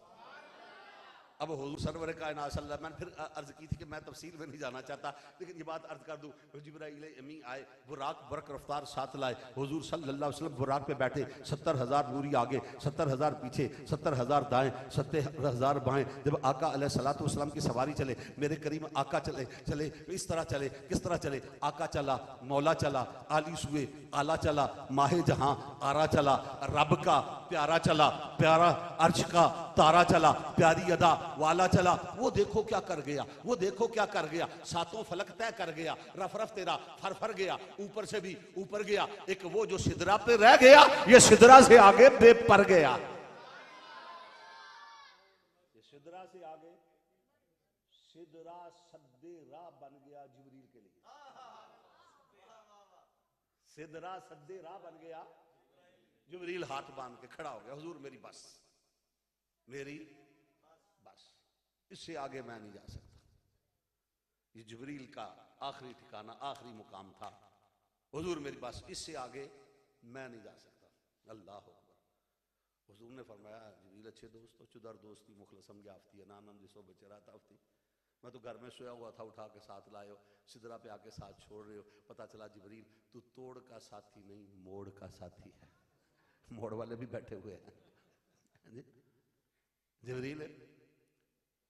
अब हुजूर सरवर कायनात सल्लल्लाहु अलैहि वसल्लम, मैंने फिर अर्ज की थी कि मैं तफसील में नहीं जाना चाहता, लेकिन ये बात अर्ज कर दूं। जिब्राइल अमी आए, बुराक बरक रफ्तार साथ लाए, हुजूर सल्लल्लाहु अलैहि वसल्लम बुराक पे बैठे, 70,000 नूरी आगे, 70,000 पीछे, 70,000 दाएं, 70,000 बाएं। जब आका अलैहिस्सलातु वस्सलाम की सवारी चले, मेरे करीम आका चले चले इस तरह चले, किस तरह चले? आका चला, मौला चला, आली सुए आला चला, माहे जहां आरा चला, रब का प्यारा चला, प्यारा अर्श का तारा चला, प्यारी अदा वाला चला। वो देखो क्या कर गया, वो देखो क्या कर गया, सातों फलक तय कर गया, रफ रफ तेरा फर फर गया, ऊपर से भी ऊपर गया। एक वो जो सिदरा पे रह गया, ये सिदरा से आगे बेपर गया, ये सिदरा से आगे, सिदरा सद्दे राह बन गया जिब्रील के लिए, सिदरा सद्दे राह बन गया। जिब्रील हाथ बांध के खड़ा हो गया, हुजूर मेरी बस, मेरी बस, इससे आगे मैं नहीं जा सकता। ये जिब्रील का आखिरी ठिकाना, आखिरी मुकाम था। हुजूर मेरी बस, इससे आगे मैं नहीं जा सकता। अल्लाह अकबर। हुजूर ने फरमाया, जिब्रील अच्छे दोस्त, चुदर दोस्ती मुखलसम याफ्ती है, नानम जिसो बेचरा ताफ्ती। मैं तो घर में सोया हुआ था, उठा के साथ लाए हो, सिदरा पे आके साथ छोड़ रहे हो। पता चला जिब्रील तू तोड़ का साथी नहीं, मोड़ का साथी है। मोड़ वाले भी बैठे हुए हैं। जिब्रील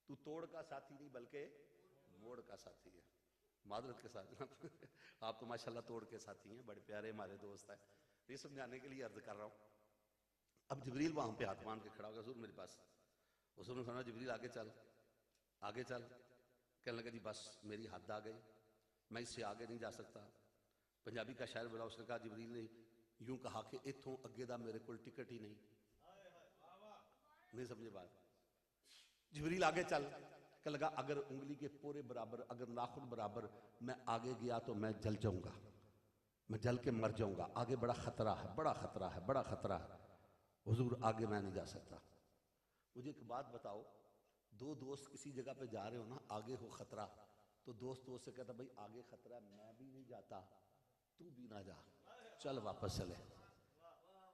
तू तोड़ का साथी नहीं बल्कि मोड़ का साथी है। मादरत के साथ आप तो माशाल्लाह तोड़ के साथी हैं, बड़े प्यारे हमारे दोस्त हैं। ये समझाने के लिए अर्ज कर रहा हूं। अब जिब्रील वहां पे हाथ मान के खड़ा होगा, हुजूर मेरे पास। उसने सुना जिब्रील आगे चल, आगे चल। कहने लगा जी बस मेरी हद आ गई, मैं इससे आगे नहीं जा सकता। पंजाबी का शायर बोला, उसने कहा जिब्रील ने यूं कहा कि इथों अगे दा मेरे को टिकट ही नहीं। नहीं समझे बात? जिब्रील आगे चल के लगा, अगर उंगली के पूरे बराबर, अगर नाखून बराबर मैं आगे गया तो मैं जल जाऊंगा, मैं जल के मर जाऊंगा। आगे बड़ा खतरा है, बड़ा खतरा है, बड़ा खतरा है। हुजूर आगे मैं नहीं जा सकता। मुझे एक बात बताओ, दो दोस्त किसी जगह पे जा रहे हो ना, आगे हो खतरा, तो दोस्त दोस्त से कहता भाई आगे खतरा है, मैं भी नहीं जाता, तू भी ना जा, चल वापस चले।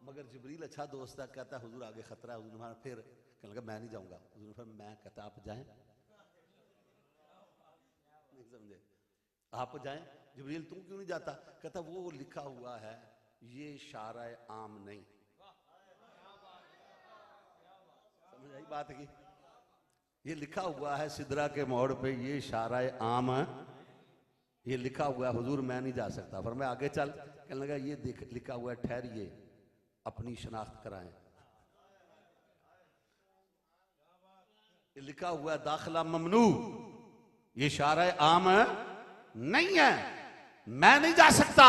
मगर जिब्रील अच्छा दोस्त है, कहता है हुजूर आगे खतरा है। हुजूर फिर कहने लगा मैं नहीं जाऊंगा। हुजूर फिर मैं कहता आप जाएं, नहीं समझे? आप जाएं। जिब्रील तुम क्यों नहीं जाता? कहता वो लिखा हुआ है, ये शारा आम नहीं। समझ आई बात की? ये लिखा हुआ है सिदरा के मोड़ पे, ये शारा आम है, ये लिखा हुआ है। हुजूर मैं नहीं जा सकता। फिर मैं आगे चल। कहने लगा ये देख लिखा हुआ है, ठहरिए अपनी शनाख्त कराएं। ये लिखा हुआ है दाखिला ममनू, ये शारा आम नहीं है, मैं नहीं जा सकता।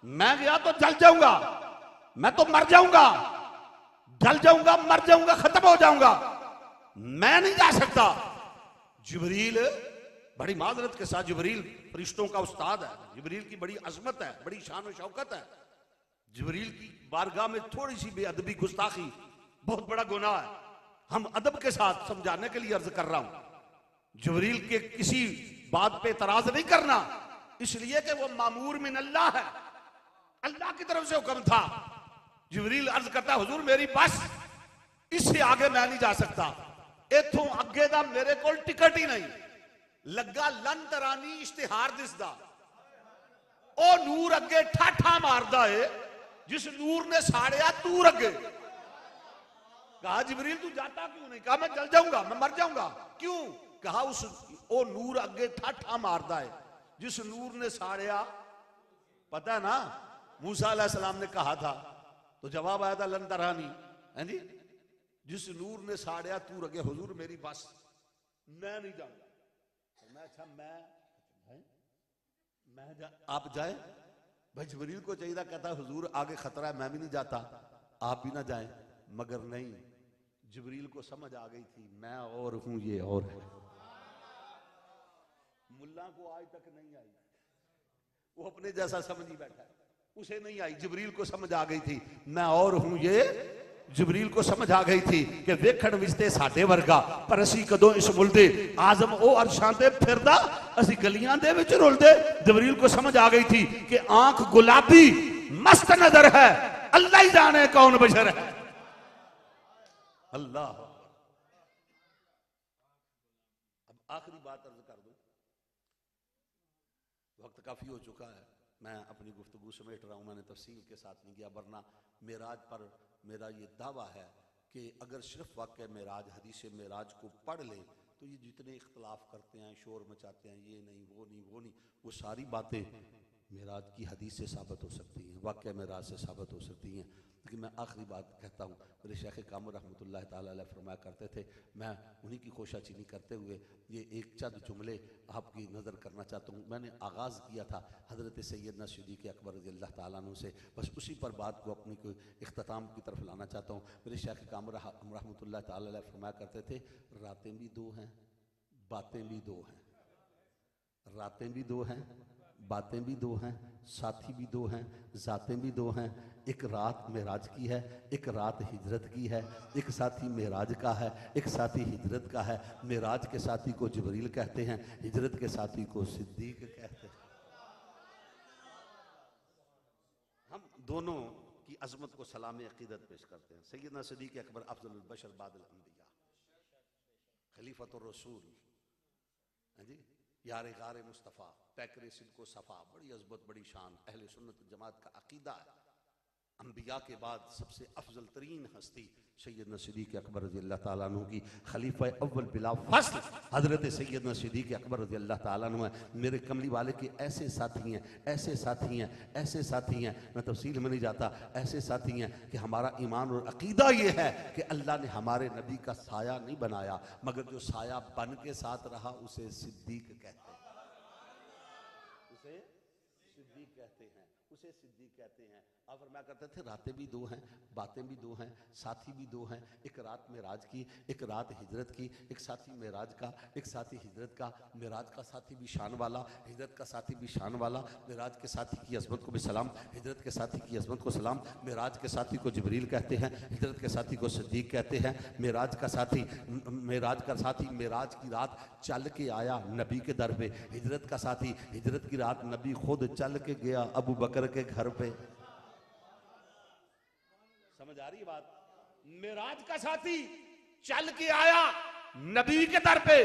मैं गया तो जल जाऊंगा, मैं तो मर जाऊंगा, जल जाऊंगा, मर जाऊंगा, खत्म हो जाऊंगा, मैं नहीं जा सकता। जिब्रील बड़ी माजरत के साथ, जिब्रील फरिश्तों का उस्ताद है, जिब्रील की बड़ी अजमत है, बड़ी शान और शौकत है। जिब्रील की बारगाह में थोड़ी सी बेअदबी, गुस्ताखी बहुत बड़ा गुनाह है। हम अदब के साथ समझाने के लिए अर्ज कर रहा हूं। जिब्रील के किसी बात पे एतराज नहीं करना, इसलिए कि वो मामूर मिन अल्लाह है, अल्लाह की तरफ से हुक्म था। जिब्रील अर्ज करता है हुजूर मेरी बस, इससे आगे मैं नहीं जा सकता। इथों अगे दा मेरे को टिकट ही नहीं। लगा लन तरानी इश्तिहार दिसदा, ओ नूर अगे ठाठा मारदा है, जिस नूर ने साड़िया तूर अगे। कहा जिब्रील तू जाता क्यों नहीं? कहा मैं जल जाऊंगा, मैं मर जाऊंगा। क्यों? कहा उस ओ नूर अगे ठाठा मारदा है, जिस नूर ने साड़िया। पता है ना मूसा अलैहिस्सलाम ने कहा था, तो जवाब आया था लन तरानी, है जी, जिस नूर ने साड़िया तूर अगे। हुजूर मेरी बस, मैं नहीं जाऊंगा। मैं अच्छा मैं आप जाए। भाई जिब्रील को चाहिए था, कहता हुजूर आगे खतरा है, मैं भी नहीं जाता, आप भी ना जाएं। मगर नहीं, जिब्रील को समझ आ गई थी मैं और हूं ये और है। मुल्ला को आज तक नहीं आई, वो अपने जैसा समझ ही बैठा है, उसे नहीं आई। जिब्रील को समझ आ गई थी मैं और हूं ये। जिब्रील को समझ आ गई थी कि वेखण विच ते साडे वर्गा पर असी कदों इस मुल्दे आजम ओ अरशां ते फिरदा असी गलियां दे विच रुलदे। जिब्रील को समझ आ गई थी कि आंख गुलाबी मस्त नजर है, अल्लाह ही जाने कौन बशर है। अल्लाह। अब आखिरी बात अर्ज कर दूं, वक्त काफी हो चुका है, मैं अपनी गुफ्तगू समेट रहा हूं, मैंने तफसील के साथ नहीं किया, वरना मेराज पर मेरा ये दावा है कि अगर सिर्फ वाक़या मेराज हदीस मेराज को पढ़ लें तो ये जितने इख्तलाफ करते हैं, शोर मचाते हैं, ये नहीं वो नहीं वो नहीं, वो सारी बातें मेराज की हदीस से साबित हो सकती हैं, वाक़या मेराज से साबित हो सकती हैं। लेकिन मैं आखिरी बात कहता हूँ, मेरे शेख कामर रहमतुल्लाह ताला अलैह फरमाया करते थे, मैं उन्हीं की खोशाचीनी करते हुए ये एक चंद जुमले आपकी नज़र करना चाहता हूँ। मैंने आगाज़ किया था हज़रत सैयदना सिद्दीक़ अकबर रज़ियल्लाहु ताला अन्हु से, बस उसी पर बात को अपनी कोई इख्तिताम की तरफ लाना चाहता हूँ। मेरे शेख कामर रहमतुल्लाह ताला अलैह फरमाया करते थे, रातें भी दो हैं बातें भी दो हैं, रातें भी दो हैं बातें भी दो हैं, साथी भी दो हैं, जातें भी दो हैं। एक रात मेराज की है, एक रात हिजरत की है, एक साथी मेराज का है, एक साथी हिजरत का है। मेराज के साथी को जिब्रील कहते हैं, हिजरत के साथी को सिद्दीक कहते हैं। हम दोनों की अजमत को सलाम अकीदत पेश करते हैं। सैयदना सिद्दीक अकबर अफजलुल बशर बादल अंबिया खलीफतुर रसूल, जी यारे गारे मुस्तफ़ा पैकरे सिद्को सफ़ा, बड़ी अज़मत बड़ी शान अहले सुन्नत जमात का अकीदा है। अंबिया के बाद सबसे अफजल तरीन हस्ती सैयदना सिद्दीक़ अकबर रज़ियल्लाहु ताला अन्हु की खलीफा अव्वल बिला फस्ल हज़रत सैयदना सिद्दीक़ अकबर रज़ियल्लाहु ताला अन्हु है। मेरे कमली वाले के ऐसे साथी हैं, ऐसे साथी हैं, ऐसे साथी हैं, मैं तफसील में नहीं जाता, ऐसे साथी हैं कि हमारा ईमान और अकीदा ये है कि अल्लाह ने हमारे नबी का साया नहीं बनाया, मगर जो साया बन के साथ रहा उसे सिद्दीक कहते हैं, उसे सिद्दीक कहते हैं, उसे सिद्दीक कहते हैं। और मैं करते थे रातें भी दो हैं बातें भी दो हैं, साथी भी दो हैं। एक रात मेराज की, एक रात हिजरत की, एक साथी मेराज का, एक साथी हिजरत का। मेराज का साथी भी शान वाला, हिजरत का साथी भी शान वाला। मेराज के साथी की अजमत को भी सलाम, हिजरत के साथी की अजमत को सलाम। मेराज के साथी को जिब्रील कहते हैं, हिजरत के साथी को सिद्दीक कहते हैं। मेराज का साथी मेराज की रात चल के आया नबी के दर पे। हिजरत का साथी हिजरत की रात नबी खुद चल के गया अबू बकर के घर पे। समझ आ रही बात? मेराज का साथी चल के आया नबी के दर पे,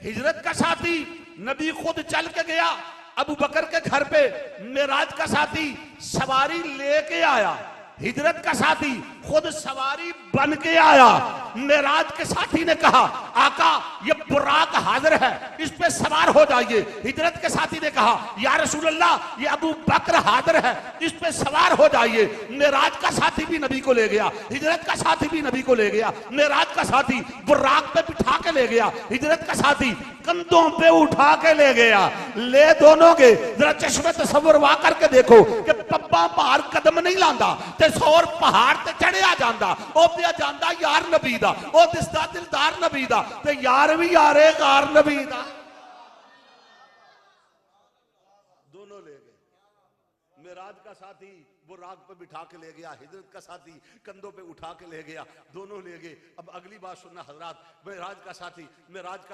हिजरत का साथी नबी खुद चल के गया अबू बकर के घर पे। मेराज का साथी सवारी लेके आया, हिजरत का साथी खुद सवारी बन के आया। मेराज के साथी ने कहा आका ये बुराक हाजिर है, इस पे सवार हो जाइए। हिजरत के साथी ने कहा या रसूल अल्लाह ये अबू बकर हाजिर है, इस पे सवार हो जाइए। मेराज का साथी भी नबी को ले गया, हिजरत का साथी भी नबी को ले गया। मेराज का साथी बुराक पे बिठा के ले गया, हिजरत का साथी कंधों पे उठा के ले गया। ले दोनों के जरा चश्मे तसव्वुर वा करके देखो कि पप्पा बाहर कदम नहीं लांदा ते सौर पहाड़ ते चढ़िया जांदा, ओ पिया जांदा यार नबी दा, ओ दिसदा दिलदार नबी दा, ते यार भी यारे कार नबी दा। दोनों ले गए। मेराज का साथी वो राग पे बिठा के ले गया, हिजरत का साथी कंधों पे उठा के ले गया, दोनों ले गए। अब अगली बात सुनना हजरात, मेराज का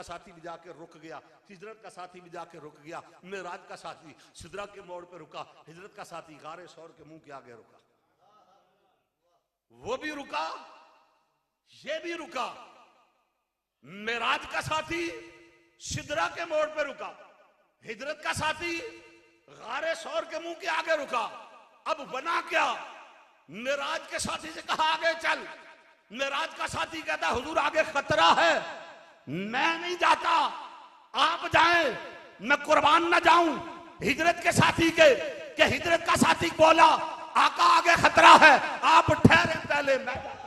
साथी भी जाके रुक गया, हिजरत का साथी भी जाके रुक गया। मेराज का साथी सिदरा के मोड़ पे रुका, हिजरत का साथी गारे सौर के मुंह के आगे रुका। वो भी रुका, ये भी रुका। मेराज का साथी सिदरा के मोड़ पे रुका, हिजरत का साथी गारे सौर के मुंह के आगे रुका। अब बना क्या? मेराज के साथी से कहा आगे चल। मेराज का साथी कहता हुजूर आगे खतरा है, मैं नहीं जाता, आप जाएं, मैं कुर्बान ना जाऊं। हिजरत के साथी के हिजरत का साथी बोला आका आगे खतरा है, आप ठहरे पहले मैं जाता।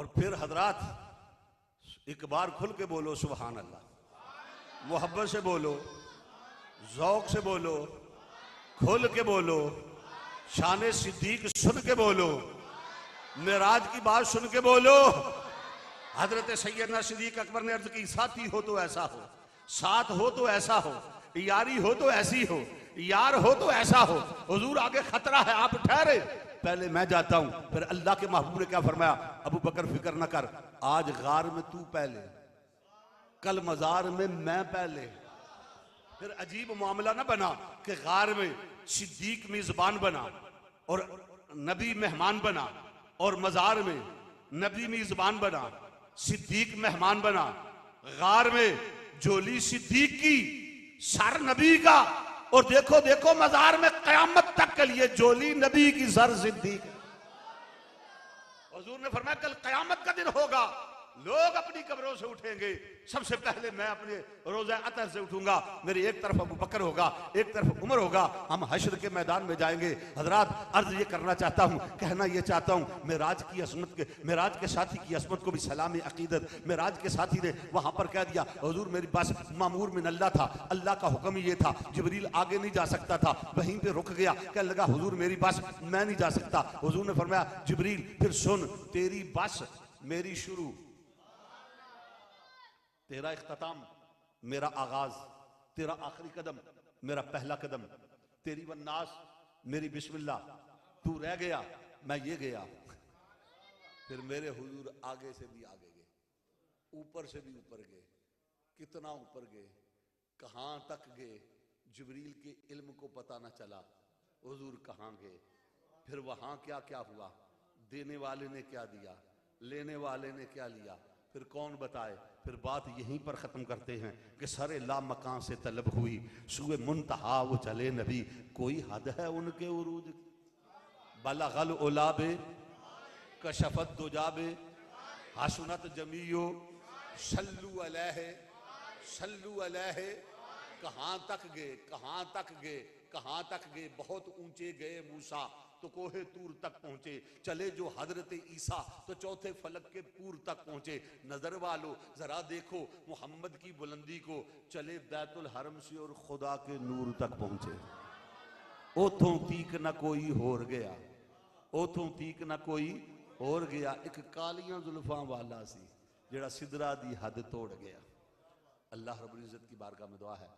और फिर हजरात एक बार खुल के बोलो सुभान अल्लाह, मोहब्बत से बोलो, ज़ौक से बोलो, खुल के बोलो, शान सिद्दीक सुन के बोलो, मेराज की बात सुन के बोलो। हजरत सैयदना सिद्दीक अकबर ने अर्ज की, साथी हो तो ऐसा हो, साथ हो तो ऐसा हो, यारी हो तो ऐसी हो, यार हो तो ऐसा हो। हुजूर आगे खतरा है, आप ठहरे, पहले मैं जाता हूं। फिर अल्लाह के महबूब ने क्या फरमाया, अबू बकर फिक्र न कर, आज गार में तू पहले, कल मजार में मैं पहले। फिर अजीब मामला ना बना कि गार में सिद्दीक मेजबान बना और नबी मेहमान बना, और मजार में नबी मेजबान बना, सिद्दीक मेहमान बना। गार में झोली सिद्दीक की, सर नबी का, और देखो देखो मजार में कयामत तक के लिए झोली नबी की, सर सिद्दीक। हुजूर ने फरमाया कल कयामत का दिन होगा, लोग अपनी कब्रों से उठेंगे, सबसे पहले मैं अपने रोज़ा अतर से उठूंगा। मेरी एक तरफ अबू बकर होगा, एक तरफ उमर होगा, हम हश्र के मैदान में जाएंगे। हजरात अर्ज ये करना चाहता हूँ, कहना ये चाहता हूँ, मेराज की असमत के, मेराज के साथी की असमत को भी सलाम अकीदत। मेराज के साथी ने वहां पर कह दिया, हुजूर मेरी बस मामूर मिन अल्लाह था, अल्लाह का हुक्म ही ये था, जिब्रील आगे नहीं जा सकता था, वहीं पे रुक गया, कहने लगा हुजूर मेरी बस, मैं नहीं जा सकता। हुजूर ने फरमाया जिब्रील फिर सुन, तेरी बस मेरी शुरू, तेरा इख्तिताम मेरा आगाज, तेरा आखिरी कदम मेरा पहला कदम, तेरी वन्नास मेरी बिस्मिल्लाह, तू रह गया मैं ये गया। फिर मेरे हुजूर आगे से भी आगे गए, ऊपर से भी ऊपर गए। कितना ऊपर गए, कहां तक गए, जिब्रील के इल्म को पता ना चला हुजूर कहां गए। फिर वहां क्या क्या हुआ, देने वाले ने क्या दिया, लेने वाले ने क्या लिया, फिर कौन बताए। फिर बात यहीं पर ख़त्म करते हैं कि सरे ला मकान से तलब हुई, सुए मुंतहा वो चले नबी, कोई हद है उनके उरूज, बलगल उलाबे कशफत दुजाबे, हसनत जमीयो सल्लू अलैहि, सल्लू अलैहि। कहाँ तक गए, कहाँ तक गए, कहाँ तक गए, बहुत ऊंचे गए मूसा तो कोहे तूर तक पहुंचे, चले जो हजरत ईसा तो चौथे फलक के पूर तक पहुंचे। नजर वालों जरा देखो मोहम्मद की बुलंदी को, चले बैतुल हरम से और खुदा के नूर तक पहुंचे। ओथों तीक न कोई होर गया, ओथों तीक न कोई होर गया, एक कालियां जुल्फां वाला सी जेड़ा सिदरा दी हद तोड़ गया। अल्लाह रब्बुल इज्जत की बारगाह में दुआ है।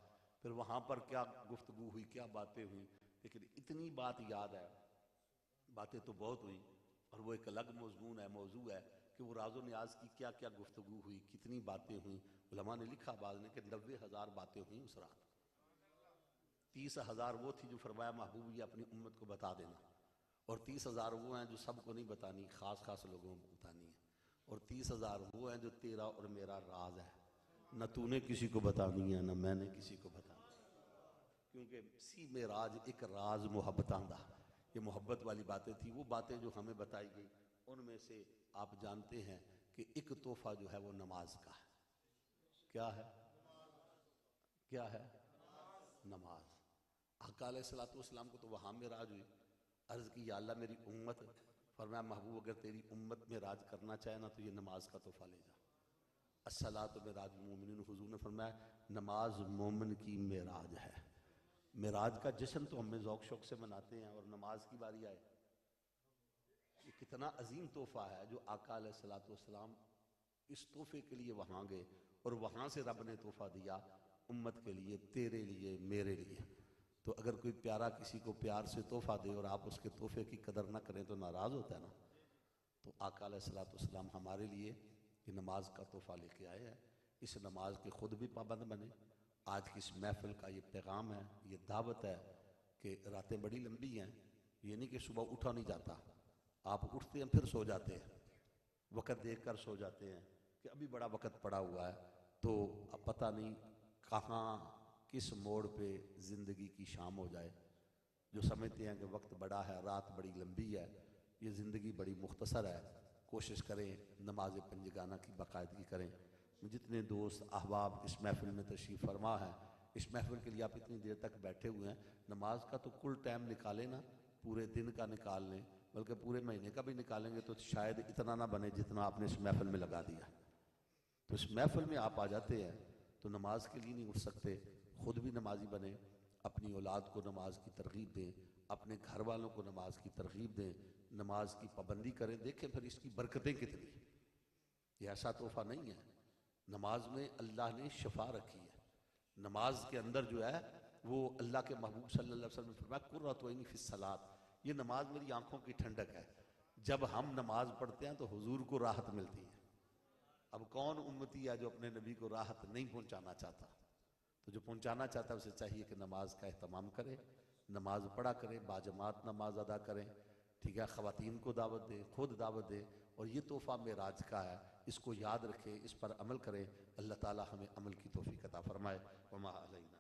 फिर वहां पर क्या गुफ्तगू हुई, क्या बातें हुई, लेकिन इतनी बात याद है, बातें तो बहुत हुई और वो एक अलग मौजून है, मौजू है कि वो राज़ो न्याज की क्या क्या गुफ्तगू हुई, कितनी बातें हुई। उलमा ने लिखा बाद ने कि 90,000 बातें हुई उस रात। 30,000 वो थी जो फरमाया महबूब ये अपनी उम्मत को बता देना, और 30,000 वो हैं जो सबको नहीं बतानी, खास खास लोगों को बतानी है, और 30,000 वो हैं जो तेरा और मेरा राज है, न तूने किसी को बतानी है न मैंने किसी को बतानी, क्योंकि सी में राज एक राज मोहब्बतां दा, ये मोहब्बत वाली बातें थी। वो बातें जो हमें बताई गई उनमें से आप जानते हैं कि एक तोहफा जो है वो नमाज का है। क्या है, क्या है, नमाज। आका अलैहिस्सलातु वस्सलाम को तो वहाँ में राज हुई, अर्ज की या अल्लाह मेरी उम्मत, फरमाया महबूब अगर तेरी उम्मत में राज करना चाहे ना तो ये नमाज का तोहफा ले जा। अस्सलातु मिराजुल मोमिनीन, हुजूर ने फरमाया नमाज मोमिन की मेराज है। मेराज का जश्न तो हमें ज़ौक शौक से मनाते हैं, और नमाज की बारी आए, ये कितना अजीम तोहफा है जो आका अलैहिस्सलातु वस्सलाम इस तोहफे के लिए वहाँ गए, और वहाँ से रब ने तोहफा दिया उम्मत के लिए, तेरे लिए, मेरे लिए। तो अगर कोई प्यारा किसी को प्यार से तोहफा दे और आप उसके तोहफे की कदर ना करें तो नाराज़ होता है ना। तो आका अलैहिस्सलातु वस्सलाम हमारे लिए ये नमाज का तोहफा लेके आए हैं। इस नमाज के खुद भी पाबंद बने। आज की इस महफिल का ये पैगाम है, ये दावत है कि रातें बड़ी लंबी हैं, ये नहीं कि सुबह उठा नहीं जाता, आप उठते हैं फिर सो जाते हैं, वक़्त देख कर सो जाते हैं कि अभी बड़ा वक़्त पड़ा हुआ है, तो अब पता नहीं कहाँ किस मोड़ पे ज़िंदगी की शाम हो जाए। जो समझते हैं कि वक्त बड़ा है, रात बड़ी लंबी है, ये ज़िंदगी बड़ी मुख्तसर है, कोशिश करें नमाज पंजगाना की बाकायदगी करें। जितने दोस्त अहबाब इस महफिल में तशरीफ़ फरमा है, इस महफिल के लिए आप इतनी देर तक बैठे हुए हैं, नमाज का तो कुल टाइम निकालें ना, पूरे दिन का निकाल लें, बल्कि पूरे महीने का भी निकालेंगे तो शायद इतना ना बने जितना आपने इस महफिल में लगा दिया। तो इस महफिल में आप आ जाते हैं तो नमाज के लिए नहीं उठ सकते, खुद भी नमाजी बने, अपनी औलाद को नमाज की तरगीब दें, अपने घर वालों को नमाज की तरगीब दें, नमाज की पाबंदी करें। देखें फिर इसकी बरकतें कितनी। ये ऐसा तोहफा नहीं है, नमाज में अल्लाह ने शफा रखी है। नमाज के अंदर जो है वो अल्लाह के महबूब सल्लल्लाहु अलैहि वसल्लम ने फरमाया कुर्रतुइनी फिस सलात, ये नमाज मेरी आंखों की ठंडक है। जब हम नमाज पढ़ते हैं तो हुजूर को राहत मिलती है। अब कौन उम्मती है जो अपने नबी को राहत नहीं पहुंचाना चाहता? तो जो पहुंचाना चाहता है उसे चाहिए कि नमाज का एहतमाम करे, नमाज पढ़ा करे, बाजमात नमाज अदा करें। ठीक है, ख़वातीन को दावत दे, खुद दावत दे। और ये तोहफ़ा मेराज का है, इसको याद रखें, इस पर अमल करें। अल्लाह ताला हमें अमल की तौफीक अता फरमाए। वमा अलैना।